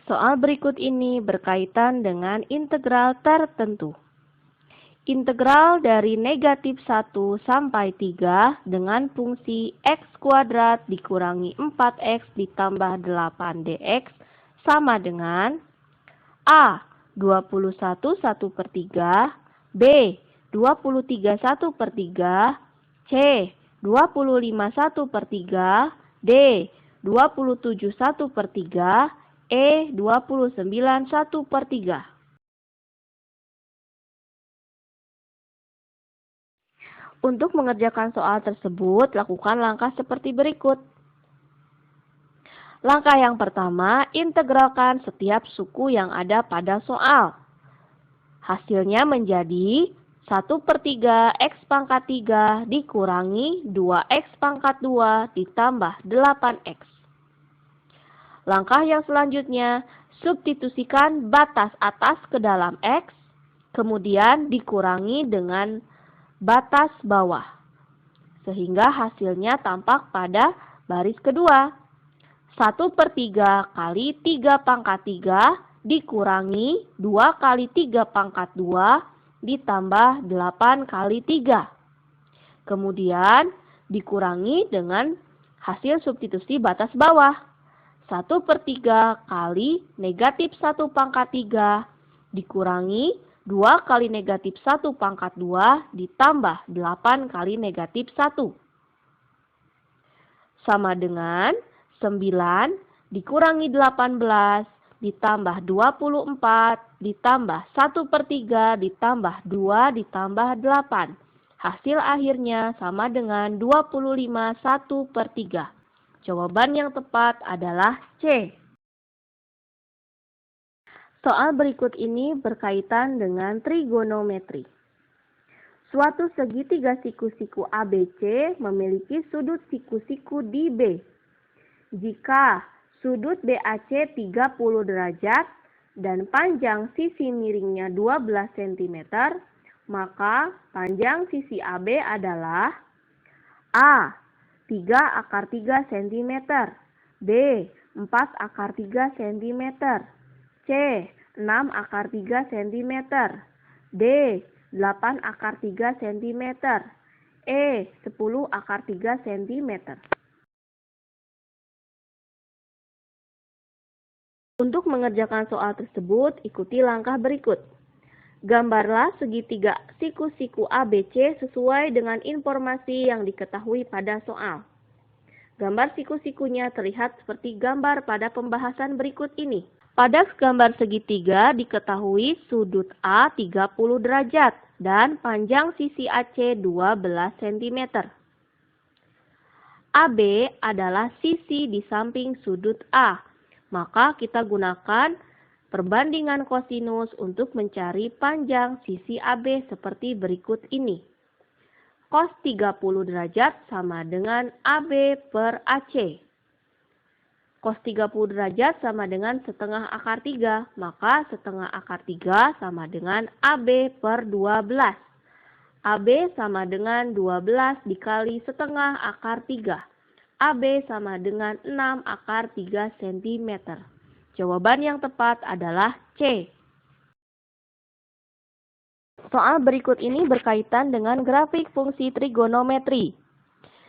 Soal berikut ini berkaitan dengan integral tertentu. Integral dari negatif 1 sampai 3 dengan fungsi x kuadrat dikurangi 4x ditambah 8dx sama dengan A. 21 1/3, B. 23 1/3, C. 25 1/3, D. 27 1/3, E. 29 1/3. Untuk mengerjakan soal tersebut, lakukan langkah seperti berikut. Langkah yang pertama, integralkan setiap suku yang ada pada soal. Hasilnya menjadi 1/3 x pangkat 3 dikurangi 2x pangkat 2 ditambah 8x. Langkah yang selanjutnya, substitusikan batas atas ke dalam x, kemudian dikurangi dengan batas bawah, sehingga hasilnya tampak pada baris kedua. 1/3 kali 3 pangkat 3 dikurangi 2 kali 3 pangkat 2 ditambah 8 kali 3. Kemudian dikurangi dengan hasil substitusi batas bawah. 1/3 kali negatif 1 pangkat 3 dikurangi 2 kali negatif 1 pangkat 2 ditambah 8 kali negatif 1. Sama dengan 9 dikurangi 18 ditambah 24 ditambah 1/3 ditambah 2 ditambah 8. Hasil akhirnya sama dengan 25 1/3. Jawaban yang tepat adalah C. Soal berikut ini berkaitan dengan trigonometri. Suatu segitiga siku-siku ABC memiliki sudut siku-siku di B. Jika sudut BAC 30 derajat dan panjang sisi miringnya 12 cm, maka panjang sisi AB adalah A. 3/3 cm, B. 4/3 cm, C. 6/3 cm, D. 8/3 cm, E. 10/3 cm. Untuk mengerjakan soal tersebut, ikuti langkah berikut. Gambarlah segitiga siku-siku ABC sesuai dengan informasi yang diketahui pada soal. Gambar siku-sikunya terlihat seperti gambar pada pembahasan berikut ini. Pada gambar segitiga diketahui sudut A 30 derajat dan panjang sisi AC 12 cm. AB adalah sisi di samping sudut A, maka kita gunakan perbandingan kosinus untuk mencari panjang sisi AB seperti berikut ini. Cos 30 derajat sama dengan AB per AC. Cos 30 derajat sama dengan setengah akar 3, maka setengah akar 3 sama dengan AB per 12. AB sama dengan 12 dikali setengah akar 3. AB sama dengan 6/3 cm. Jawaban yang tepat adalah C. Soal berikut ini berkaitan dengan grafik fungsi trigonometri.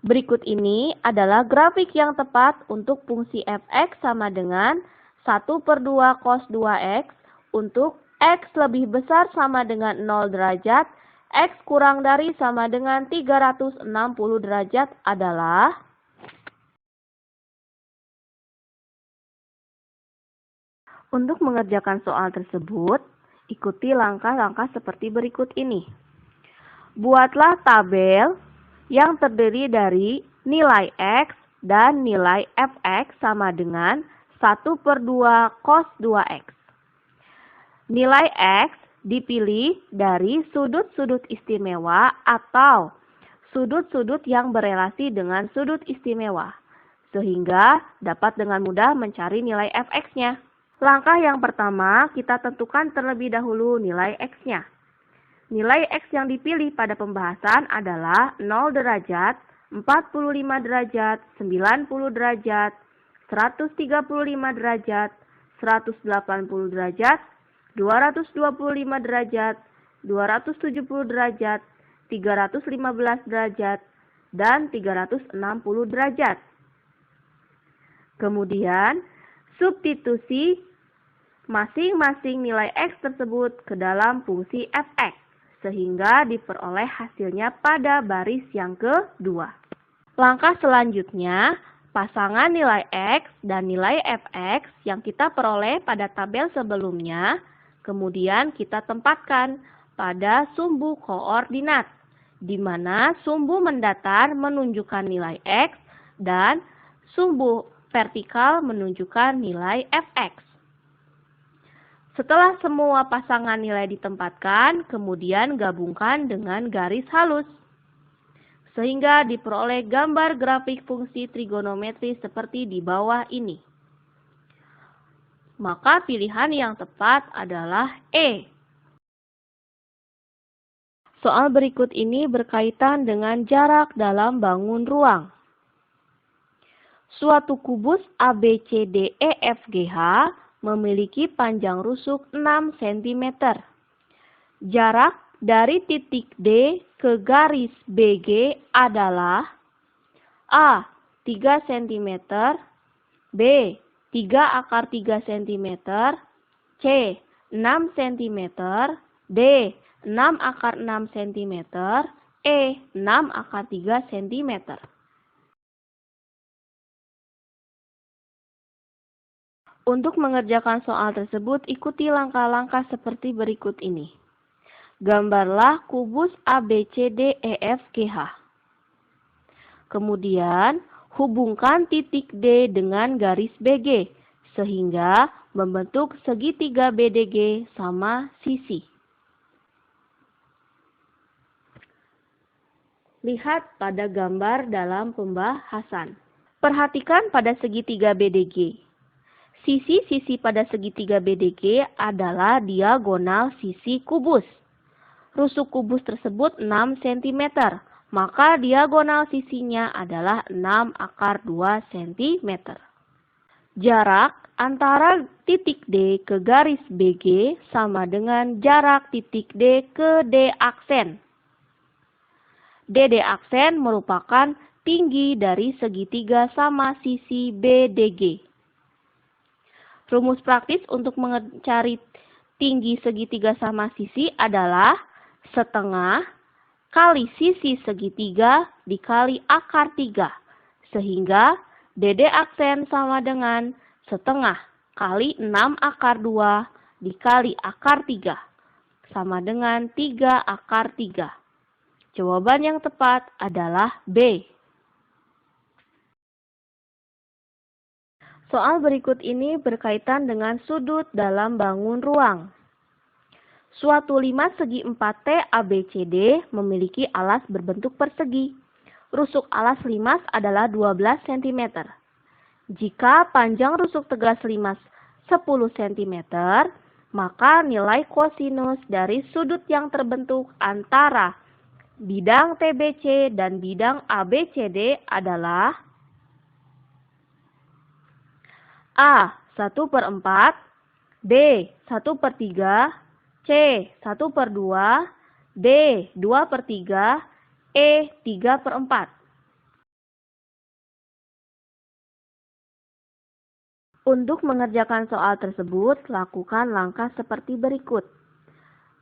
Berikut ini adalah grafik yang tepat untuk fungsi fx sama dengan 1/2 cos 2x untuk x lebih besar sama dengan 0 derajat, x kurang dari sama dengan 360 derajat adalah Untuk mengerjakan soal tersebut, ikuti langkah-langkah seperti berikut ini. Buatlah tabel yang terdiri dari nilai x dan nilai fx sama dengan 1/2 cos 2x. Nilai x dipilih dari sudut-sudut istimewa atau sudut-sudut yang berelasi dengan sudut istimewa, sehingga dapat dengan mudah mencari nilai fx-nya. Langkah yang pertama, kita tentukan terlebih dahulu nilai x-nya. Nilai x yang dipilih pada pembahasan adalah 0 derajat, 45 derajat, 90 derajat, 135 derajat, 180 derajat, 225 derajat, 270 derajat, 315 derajat, dan 360 derajat. Kemudian, substitusi masing-masing nilai X tersebut ke dalam fungsi fx, sehingga diperoleh hasilnya pada baris yang kedua. Langkah selanjutnya, pasangan nilai X dan nilai fx yang kita peroleh pada tabel sebelumnya, kemudian kita tempatkan pada sumbu koordinat, di mana sumbu mendatar menunjukkan nilai X dan sumbu vertikal menunjukkan nilai fx. Setelah semua pasangan nilai ditempatkan, kemudian gabungkan dengan garis halus, sehingga diperoleh gambar grafik fungsi trigonometri seperti di bawah ini. Maka pilihan yang tepat adalah E. Soal berikut ini berkaitan dengan jarak dalam bangun ruang. Suatu kubus ABCDEFGH memiliki panjang rusuk 6 cm. Jarak dari titik D ke garis BG adalah A. 3 cm, B. 3/3 cm, C. 6 cm, D. 6/6 cm, E. 6/3 cm. Untuk mengerjakan soal tersebut, ikuti langkah-langkah seperti berikut ini. Gambarlah kubus ABCDEFGH. Kemudian, hubungkan titik D dengan garis BG, sehingga membentuk segitiga BDG sama sisi. Lihat pada gambar dalam pembahasan. Perhatikan pada segitiga BDG. Sisi-sisi pada segitiga BDG adalah diagonal sisi kubus. Rusuk kubus tersebut 6 cm, maka diagonal sisinya adalah 6/2 cm. Jarak antara titik D ke garis BG sama dengan jarak titik D ke D aksen. DD aksen merupakan tinggi dari segitiga sama sisi BDG. Rumus praktis untuk mencari tinggi segitiga sama sisi adalah setengah kali sisi segitiga dikali akar 3. Sehingga DD aksen sama dengan setengah kali 6/2 dikali akar 3. Sama dengan 3/3. Jawaban yang tepat adalah B. Soal berikut ini berkaitan dengan sudut dalam bangun ruang. Suatu limas segi 4T ABCD memiliki alas berbentuk persegi. Rusuk alas limas adalah 12 cm. Jika panjang rusuk tegas limas 10 cm, maka nilai kosinus dari sudut yang terbentuk antara bidang TBC dan bidang ABCD adalah A. 1/4, B. 1/3, C. 1/2, D. 2/3, E. 3/4. Untuk mengerjakan soal tersebut, lakukan langkah seperti berikut.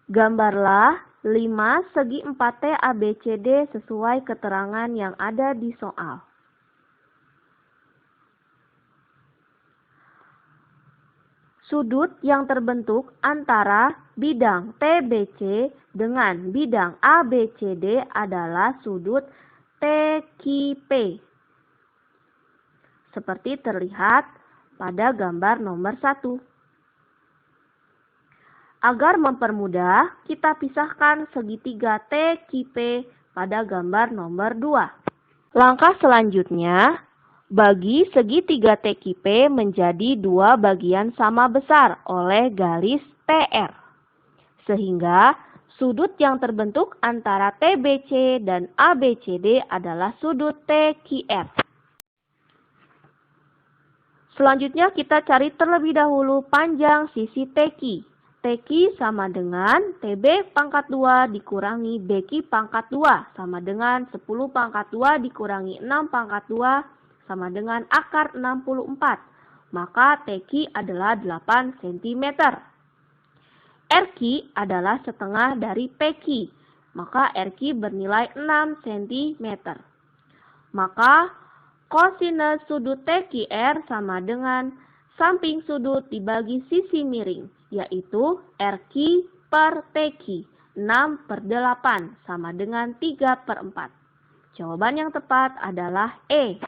Gambarlah limas segi 4T ABCD sesuai keterangan yang ada di soal. Sudut yang terbentuk antara bidang TBC dengan bidang ABCD adalah sudut TQP. Seperti terlihat pada gambar nomor 1. Agar mempermudah, kita pisahkan segitiga TQP pada gambar nomor 2. Langkah selanjutnya, bagi segitiga TQP menjadi 2 bagian sama besar oleh garis TR. Sehingga sudut yang terbentuk antara TBC dan ABCD adalah sudut TQR. Selanjutnya kita cari terlebih dahulu panjang sisi TQ. TQ sama dengan TB pangkat 2 dikurangi BQ pangkat 2 sama dengan 10 pangkat 2 dikurangi 6 pangkat 2 sama dengan akar 64. Maka TQ adalah 8 cm. RQ adalah setengah dari PQ. Maka RQ bernilai 6 cm. Maka kosinus sudut TQR sama dengan samping sudut dibagi sisi miring, yaitu RQ per TQ. 6/8 sama dengan 3/4. Jawaban yang tepat adalah E.